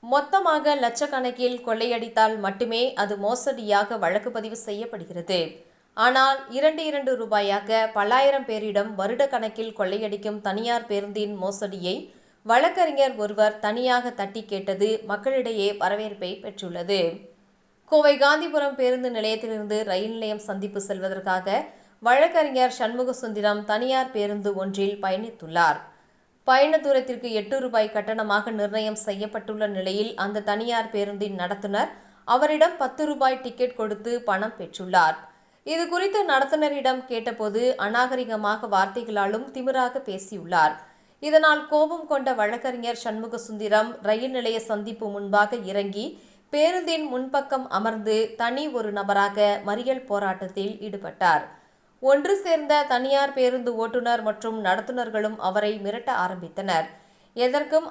மொத்தமாக லட்சக்கணக்கில் கொள்ளையடித்தால் மட்டுமே அது மோசடியாக வழக்கு பதிவு செய்யப்படுகிறது. ஆனால் 2 ரூபாயாக பல்லாயிரம் பேரிடம் வருட கணக்கில் கொள்ளையடிக்கும் தனியார் பேருந்தின் மோசடியை வழக்கறிஞர் ஒருவர் தனியாக தட்டி கேட்டது மக்களிடையே வரவேற்பை பெற்றுள்ளது. கோவை காந்திபுரம் பேருந்து நிலையத்திலிருந்து ரயில் நிலையம் சந்திப்பு செல்வதற்காக வழக்கறிஞர் சண்முகசுந்தரம் தனியார் பேருந்து ஒன்றில் பயணித்துள்ளார். பயண தூரத்திற்கு 8 ரூபாய் கட்டணமாக நிர்ணயம் செய்யப்பட்டுள்ள நிலையில் அந்த தனியார் பேருந்தின் நடத்துனர் அவரிடம் 10 ரூபாய் டிக்கெட் கொடுத்து பணம் பெற்றுள்ளார். இது குறித்து நடத்துனரிடம் கேட்டபோது அநாகரிகமாக வார்த்தைகளாலும் திமிராக பேசியுள்ளார். இதனால் கோபம் கொண்ட வழக்கறிஞர் சண்முகசுந்தரம் ரயில் நிலைய சந்திப்பு முன்பாக இறங்கி பேருந்தின் முன்பக்கம் அமர்ந்து தனி ஒரு நபராக மறியல் போராட்டத்தில் ஈடுபட்டார். ஒன்று சேர்ந்த தனியார் பேருந்து ஓட்டுநர் மற்றும் நடத்துனர்களும் அவரை மிரட்ட ஆரம்பித்தனர். எதற்கும்